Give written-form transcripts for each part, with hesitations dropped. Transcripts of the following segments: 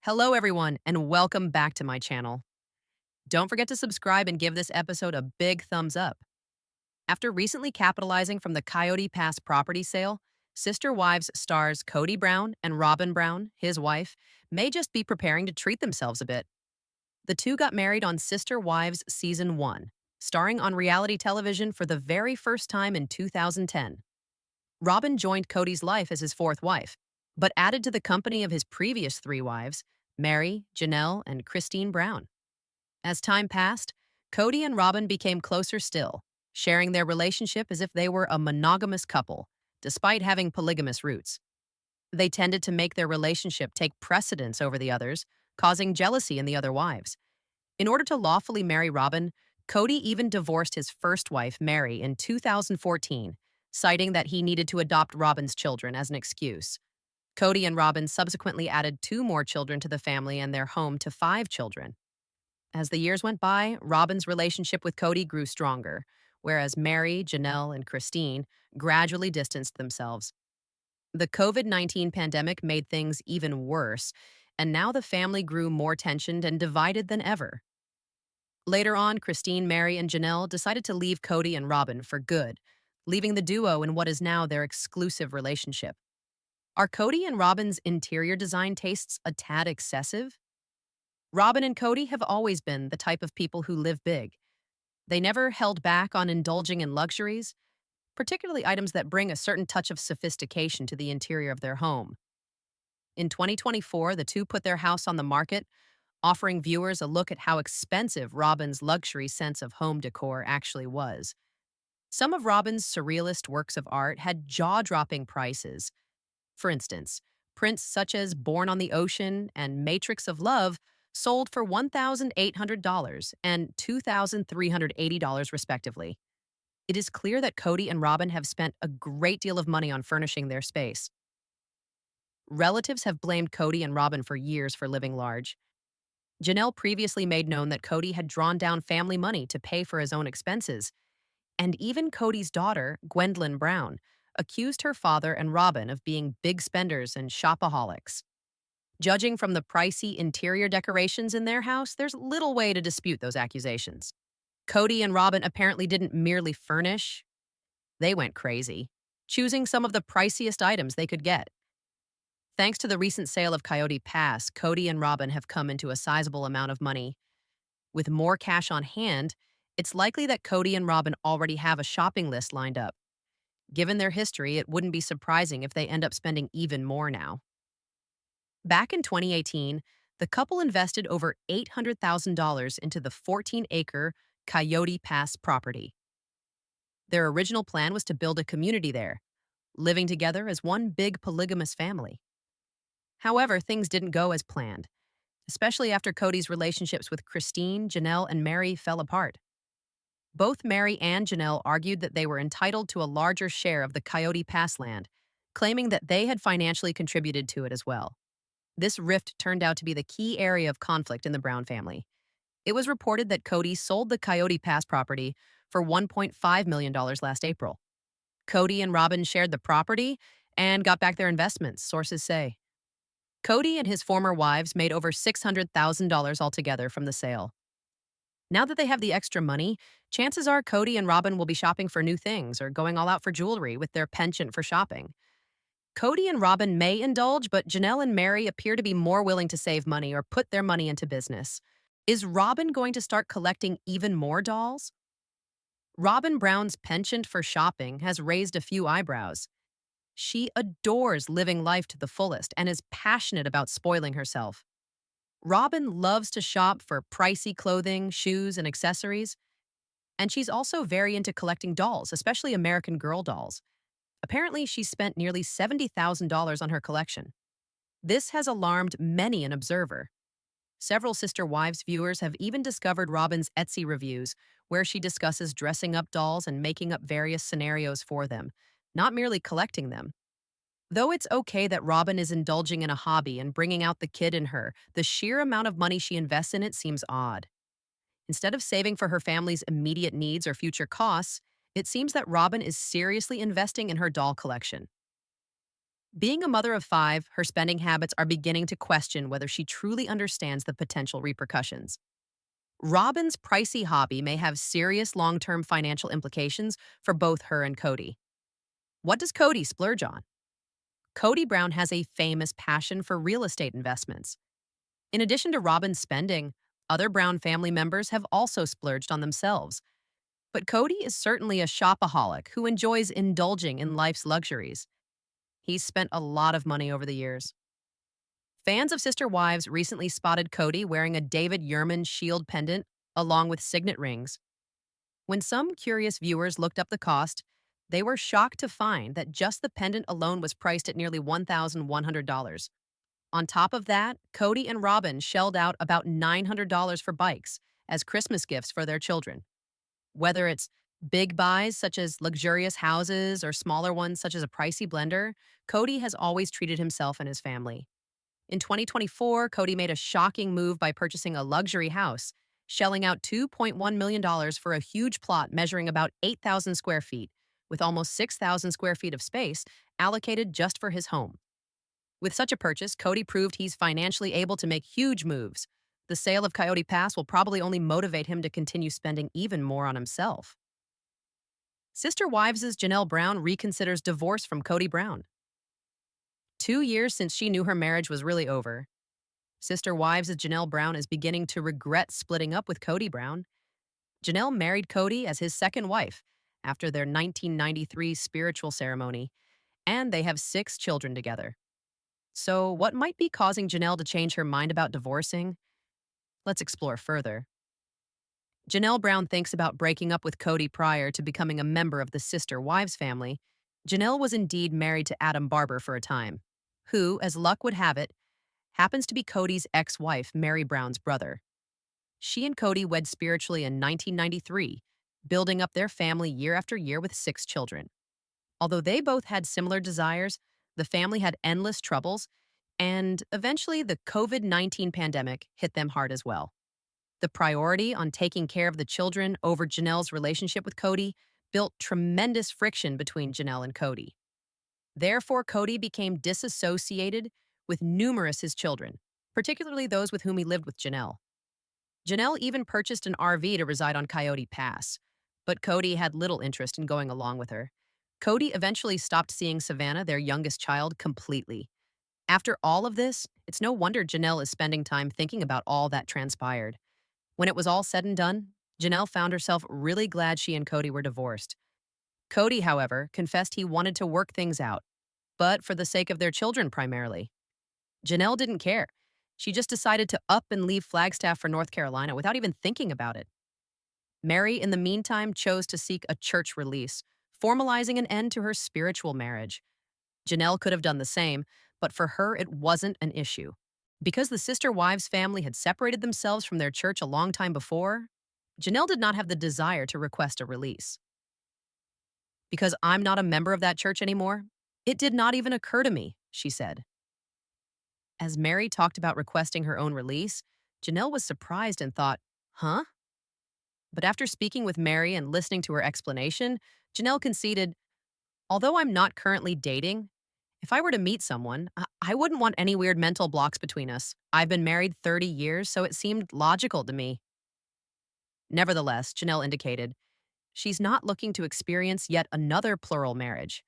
Hello, everyone, and welcome back to my channel. Don't forget to subscribe and give this episode a big thumbs up. After recently capitalizing from the Coyote Pass property sale, Sister Wives stars Cody Brown and Robyn Brown, his wife, may just be preparing to treat themselves a bit. The two got married on Sister Wives Season 1, starring on reality television for the very first time in 2010. Robyn joined Cody's life as his fourth wife, but added to the company of his previous three wives, Mary, Janelle, and Christine Brown. As time passed, Cody and Robyn became closer still, sharing their relationship as if they were a monogamous couple, despite having polygamous roots. They tended to make their relationship take precedence over the others, causing jealousy in the other wives. In order to lawfully marry Robyn, Cody even divorced his first wife, Mary, in 2014, citing that he needed to adopt Robyn's children as an excuse. Cody and Robyn subsequently added two more children to the family and their home to five children. As the years went by, Robyn's relationship with Cody grew stronger, whereas Mary, Janelle, and Christine gradually distanced themselves. The COVID-19 pandemic made things even worse, and now the family grew more tensioned and divided than ever. Later on, Christine, Mary, and Janelle decided to leave Cody and Robyn for good, leaving the duo in what is now their exclusive relationship. Are Cody and Robyn's interior design tastes a tad excessive? Robyn and Cody have always been the type of people who live big. They never held back on indulging in luxuries, particularly items that bring a certain touch of sophistication to the interior of their home. In 2024, the two put their house on the market, offering viewers a look at how expensive Robyn's luxury sense of home decor actually was. Some of Robyn's surrealist works of art had jaw-dropping prices. For instance, prints such as Born on the Ocean and Matrix of Love sold for $1,800 and $2,380 respectively. It is clear that Cody and Robyn have spent a great deal of money on furnishing their space. Relatives have blamed Cody and Robyn for years for living large. Janelle previously made known that Cody had drawn down family money to pay for his own expenses, and even Cody's daughter, Gwendolyn Brown, accused her father and Robyn of being big spenders and shopaholics. Judging from the pricey interior decorations in their house, there's little way to dispute those accusations. Cody and Robyn apparently didn't merely furnish, they went crazy, choosing some of the priciest items they could get. Thanks to the recent sale of Coyote Pass, Cody and Robyn have come into a sizable amount of money. With more cash on hand, it's likely that Cody and Robyn already have a shopping list lined up. Given their history, it wouldn't be surprising if they end up spending even more now. Back in 2018, the couple invested over $800,000 into the 14-acre Coyote Pass property. Their original plan was to build a community there, living together as one big polygamous family. However, things didn't go as planned, especially after Cody's relationships with Christine, Janelle, and Mary fell apart. Both Mary and Janelle argued that they were entitled to a larger share of the Coyote Pass land, claiming that they had financially contributed to it as well. This rift turned out to be the key area of conflict in the Brown family. It was reported that Cody sold the Coyote Pass property for $1.5 million last April. Cody and Robyn shared the property and got back their investments, sources say. Cody and his former wives made over $600,000 altogether from the sale. Now that they have the extra money, chances are Cody and Robyn will be shopping for new things or going all out for jewelry with their penchant for shopping. Cody and Robyn may indulge, but Janelle and Mary appear to be more willing to save money or put their money into business. Is Robyn going to start collecting even more dolls? Robyn Brown's penchant for shopping has raised a few eyebrows. She adores living life to the fullest and is passionate about spoiling herself. Robyn loves to shop for pricey clothing, shoes, and accessories. And she's also very into collecting dolls, especially American Girl dolls. Apparently, she's spent nearly $70,000 on her collection. This has alarmed many an observer. Several Sister Wives viewers have even discovered Robyn's Etsy reviews, where she discusses dressing up dolls and making up various scenarios for them, not merely collecting them. Though it's okay that Robyn is indulging in a hobby and bringing out the kid in her, the sheer amount of money she invests in it seems odd. Instead of saving for her family's immediate needs or future costs, it seems that Robyn is seriously investing in her doll collection. Being a mother of five, her spending habits are beginning to question whether she truly understands the potential repercussions. Robyn's pricey hobby may have serious long term financial implications for both her and Cody. What does Cody splurge on? Cody Brown has a famous passion for real estate investments. In addition to Robyn's spending, other Brown family members have also splurged on themselves. But Cody is certainly a shopaholic who enjoys indulging in life's luxuries. He's spent a lot of money over the years. Fans of Sister Wives recently spotted Cody wearing a David Yurman shield pendant along with signet rings. When some curious viewers looked up the cost, they were shocked to find that just the pendant alone was priced at nearly $1,100. On top of that, Cody and Robyn shelled out about $900 for bikes as Christmas gifts for their children. Whether it's big buys such as luxurious houses or smaller ones such as a pricey blender, Cody has always treated himself and his family. In 2024, Cody made a shocking move by purchasing a luxury house, shelling out $2.1 million for a huge plot measuring about 8,000 square feet, with almost 6,000 square feet of space allocated just for his home. With such a purchase, Cody proved he's financially able to make huge moves. The sale of Coyote Pass will probably only motivate him to continue spending even more on himself. Sister Wives' Janelle Brown reconsiders divorce from Cody Brown. 2 years since she knew her marriage was really over, Sister Wives' Janelle Brown is beginning to regret splitting up with Cody Brown. Janelle married Cody as his second wife after their 1993 spiritual ceremony, and they have 6 children together. So, what might be causing Janelle to change her mind about divorcing? Let's explore further. Janelle Brown thinks about breaking up with Cody prior to becoming a member of the Sister Wives family. Janelle was indeed married to Adam Barber for a time, who, as luck would have it, happens to be Cody's ex-wife, Mary Brown's brother. She and Cody wed spiritually in 1993, building up their family year after year with 6 children. Although they both had similar desires, the family had endless troubles, and eventually the COVID-19 pandemic hit them hard as well. The priority on taking care of the children over Janelle's relationship with Cody built tremendous friction between Janelle and Cody. Therefore, Cody became disassociated with numerous his children, particularly those with whom he lived with Janelle. Janelle even purchased an RV to reside on Coyote Pass, but Cody had little interest in going along with her. Cody eventually stopped seeing Savannah, their youngest child, completely. After all of this, it's no wonder Janelle is spending time thinking about all that transpired. When it was all said and done, Janelle found herself really glad she and Cody were divorced. Cody, however, confessed he wanted to work things out, but for the sake of their children primarily. Janelle didn't care. She just decided to up and leave Flagstaff for North Carolina without even thinking about it. Mary, in the meantime, chose to seek a church release, formalizing an end to her spiritual marriage. Janelle could have done the same, but for her it wasn't an issue. Because the Sister Wives family had separated themselves from their church a long time before, Janelle did not have the desire to request a release. Because I'm not a member of that church anymore, it did not even occur to me, she said. As Mary talked about requesting her own release, Janelle was surprised and thought, huh? But after speaking with Mary and listening to her explanation, Janelle conceded, although I'm not currently dating, if I were to meet someone, I wouldn't want any weird mental blocks between us. I've been married 30 years, so it seemed logical to me. Nevertheless, Janelle indicated, she's not looking to experience yet another plural marriage.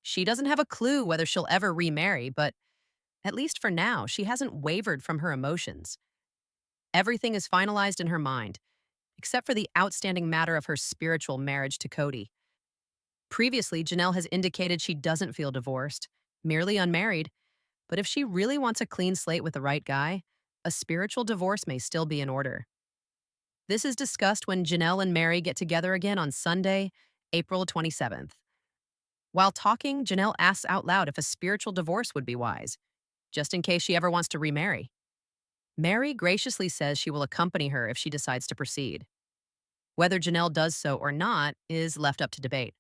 She doesn't have a clue whether she'll ever remarry, but at least for now, she hasn't wavered from her emotions. Everything is finalized in her mind, except for the outstanding matter of her spiritual marriage to Cody. Previously, Janelle has indicated she doesn't feel divorced, merely unmarried, but if she really wants a clean slate with the right guy, a spiritual divorce may still be in order. This is discussed when Janelle and Mary get together again on Sunday, April 27th. While talking, Janelle asks out loud if a spiritual divorce would be wise, just in case she ever wants to remarry. Mary graciously says she will accompany her if she decides to proceed. Whether Janelle does so or not is left up to debate.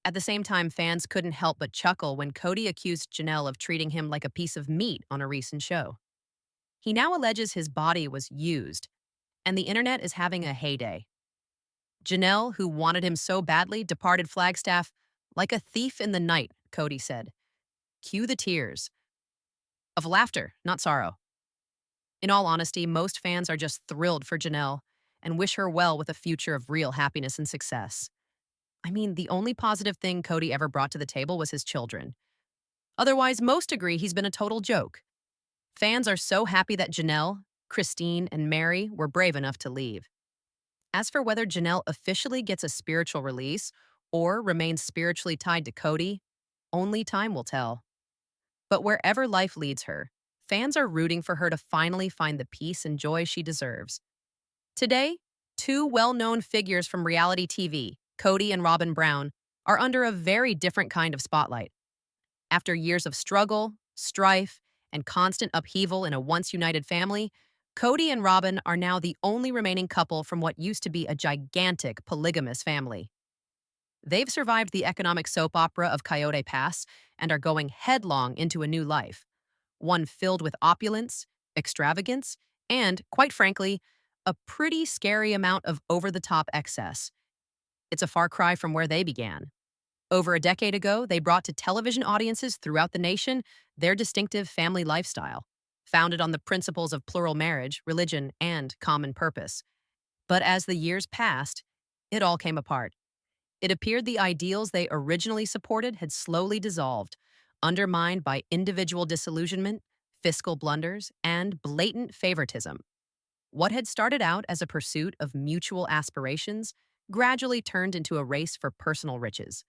At the same time, fans couldn't help but chuckle when Cody accused Janelle of treating him like a piece of meat on a recent show. He now alleges his body was used, and the internet is having a heyday. Janelle, who wanted him so badly, departed Flagstaff like a thief in the night, Cody said. Cue the tears of laughter, not sorrow. In all honesty, most fans are just thrilled for Janelle and wish her well with a future of real happiness and success. I mean, the only positive thing Cody ever brought to the table was his children. Otherwise, most agree he's been a total joke. Fans are so happy that Janelle, Christine, and Mary were brave enough to leave. As for whether Janelle officially gets a spiritual release or remains spiritually tied to Cody, only time will tell. But wherever life leads her, fans are rooting for her to finally find the peace and joy she deserves. Today, two well-known figures from reality TV, Kody and Robyn Brown, are under a very different kind of spotlight. After years of struggle, strife, and constant upheaval in a once united family, Kody and Robyn are now the only remaining couple from what used to be a gigantic polygamous family. They've survived the economic soap opera of Coyote Pass and are going headlong into a new life, one filled with opulence, extravagance, and, quite frankly, a pretty scary amount of over-the-top excess. It's a far cry from where they began. Over a decade ago, they brought to television audiences throughout the nation their distinctive family lifestyle, founded on the principles of plural marriage, religion, and common purpose. But as the years passed, it all came apart. It appeared the ideals they originally supported had slowly dissolved, undermined by individual disillusionment, fiscal blunders, and blatant favoritism. What had started out as a pursuit of mutual aspirations gradually turned into a race for personal riches.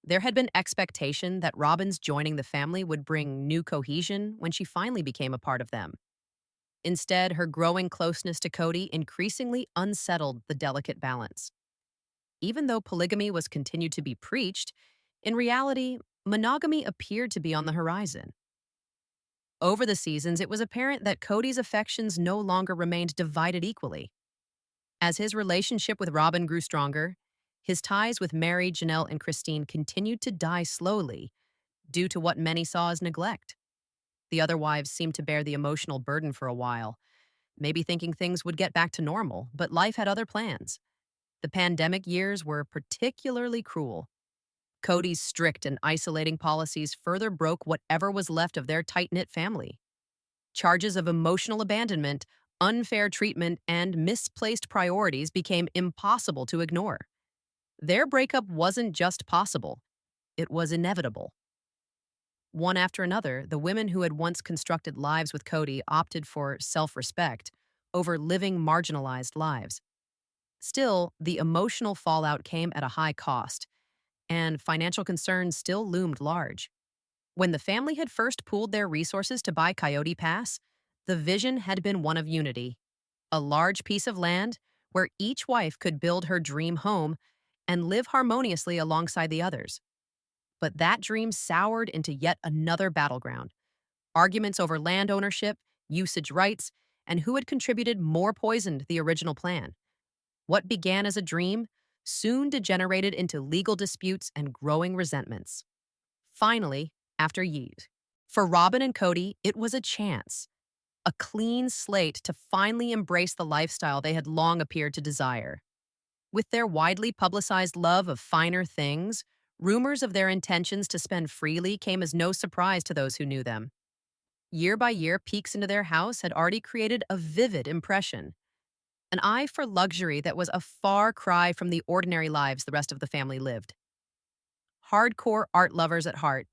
There had been expectation that Robyn's joining the family would bring new cohesion when she finally became a part of them. Instead, her growing closeness to Cody increasingly unsettled the delicate balance. Even though polygamy was continued to be preached, in reality, monogamy appeared to be on the horizon. Over the seasons, it was apparent that Cody's affections no longer remained divided equally. As his relationship with Robyn grew stronger, his ties with Mary, Janelle, and Christine continued to die slowly due to what many saw as neglect. The other wives seemed to bear the emotional burden for a while, maybe thinking things would get back to normal, but life had other plans. The pandemic years were particularly cruel. Cody's strict and isolating policies further broke whatever was left of their tight-knit family. Charges of emotional abandonment, unfair treatment, and misplaced priorities became impossible to ignore. Their breakup wasn't just possible, it was inevitable. One after another, the women who had once constructed lives with Cody opted for self-respect over living marginalized lives. Still, the emotional fallout came at a high cost, and financial concerns still loomed large. When the family had first pooled their resources to buy Coyote Pass, the vision had been one of unity, a large piece of land where each wife could build her dream home and live harmoniously alongside the others. But that dream soured into yet another battleground. Arguments over land ownership, usage rights, and who had contributed more poisoned the original plan. What began as a dream soon degenerated into legal disputes and growing resentments. Finally, after years, for Robyn and Cody, it was a chance, a clean slate to finally embrace the lifestyle they had long appeared to desire. With their widely publicized love of finer things, rumors of their intentions to spend freely came as no surprise to those who knew them. Year by year, peeks into their house had already created a vivid impression. An eye for luxury that was a far cry from the ordinary lives the rest of the family lived. Hardcore art lovers at heart,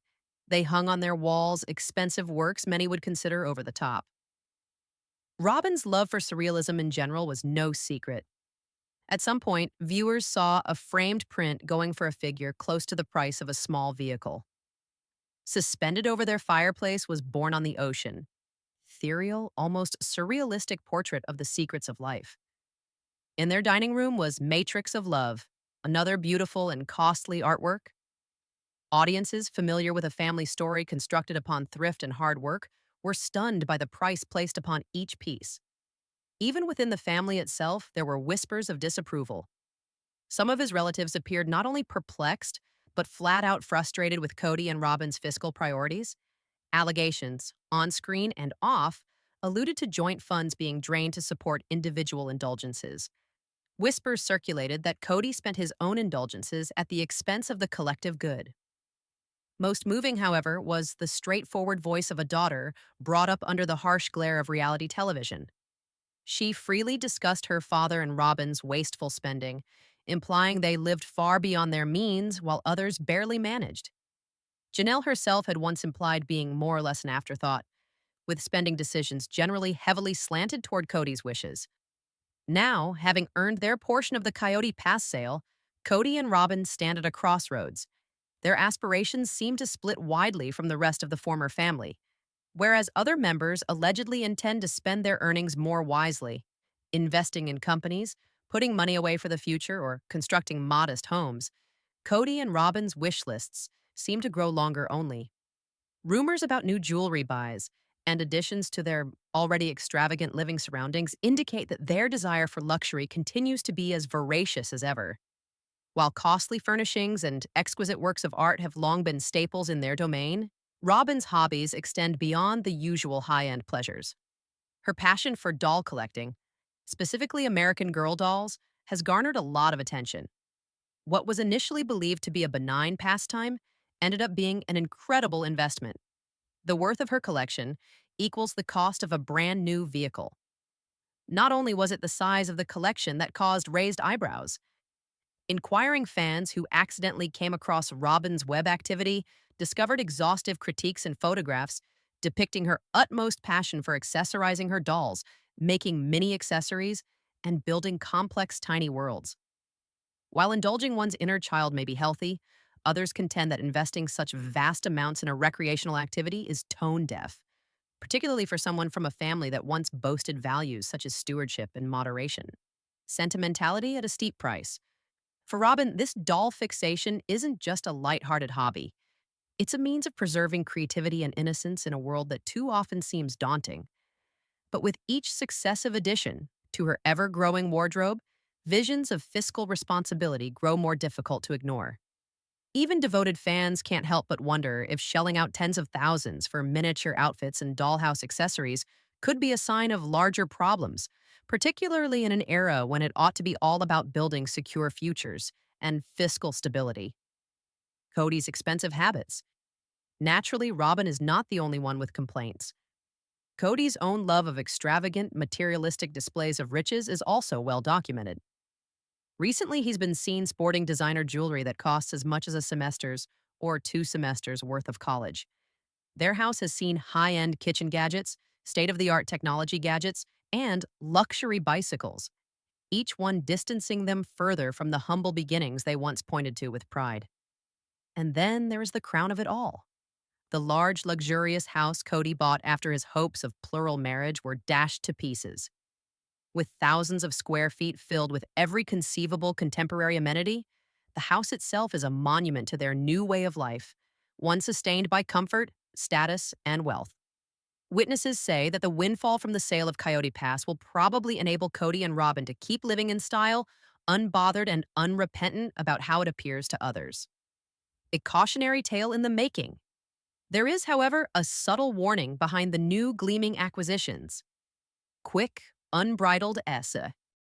they hung on their walls expensive works many would consider over the top. Robyn's love for surrealism in general was no secret. At some point, viewers saw a framed print going for a figure close to the price of a small vehicle. Suspended over their fireplace was Born on the Ocean, ethereal, almost surrealistic portrait of the secrets of life. In their dining room was Matrix of Love, another beautiful and costly artwork. Audiences familiar with a family story constructed upon thrift and hard work were stunned by the price placed upon each piece. Even within the family itself, there were whispers of disapproval. Some of his relatives appeared not only perplexed, but flat out frustrated with Cody and Robyn's fiscal priorities. Allegations, on screen and off, alluded to joint funds being drained to support individual indulgences. Whispers circulated that Cody spent his own indulgences at the expense of the collective good. Most moving, however, was the straightforward voice of a daughter brought up under the harsh glare of reality television. She freely discussed her father and Robyn's wasteful spending, implying they lived far beyond their means while others barely managed. Janelle herself had once implied being more or less an afterthought, with spending decisions generally heavily slanted toward Cody's wishes. Now, having earned their portion of the Coyote Pass sale, Cody and Robyn stand at a crossroads. Their aspirations seem to split widely from the rest of the former family, whereas other members allegedly intend to spend their earnings more wisely, investing in companies, putting money away for the future, or constructing modest homes. Cody and Robyn's wish lists seem to grow longer only. Rumors about new jewelry buys and additions to their already extravagant living surroundings indicate that their desire for luxury continues to be as voracious as ever. While costly furnishings and exquisite works of art have long been staples in their domain, Robyn's hobbies extend beyond the usual high-end pleasures. Her passion for doll collecting, specifically American Girl dolls, has garnered a lot of attention. What was initially believed to be a benign pastime ended up being an incredible investment. The worth of her collection equals the cost of a brand new vehicle. Not only was it the size of the collection that caused raised eyebrows, inquiring fans who accidentally came across Robyn's web activity discovered exhaustive critiques and photographs depicting her utmost passion for accessorizing her dolls, making mini accessories, and building complex tiny worlds. While indulging one's inner child may be healthy, others contend that investing such vast amounts in a recreational activity is tone deaf, particularly for someone from a family that once boasted values such as stewardship and moderation. Sentimentality at a steep price. For Robyn, this doll fixation isn't just a lighthearted hobby. It's a means of preserving creativity and innocence in a world that too often seems daunting. But with each successive addition to her ever-growing wardrobe, visions of fiscal responsibility grow more difficult to ignore. Even devoted fans can't help but wonder if shelling out tens of thousands for miniature outfits and dollhouse accessories could be a sign of larger problems, particularly in an era when it ought to be all about building secure futures and fiscal stability. Cody's expensive habits. Naturally, Robyn is not the only one with complaints. Cody's own love of extravagant, materialistic displays of riches is also well documented. Recently, he's been seen sporting designer jewelry that costs as much as a semester's or 2 semesters worth of college. Their house has seen high-end kitchen gadgets, state-of-the-art technology gadgets, and luxury bicycles, each one distancing them further from the humble beginnings they once pointed to with pride. And then there is the crown of it all. The large, luxurious house Cody bought after his hopes of plural marriage were dashed to pieces. With thousands of square feet filled with every conceivable contemporary amenity, the house itself is a monument to their new way of life, one sustained by comfort, status, and wealth. Witnesses say that the windfall from the sale of Coyote Pass will probably enable Cody and Robyn to keep living in style, unbothered and unrepentant about how it appears to others. A cautionary tale in the making. There is, however, a subtle warning behind the new gleaming acquisitions. Quick, unbridled esse.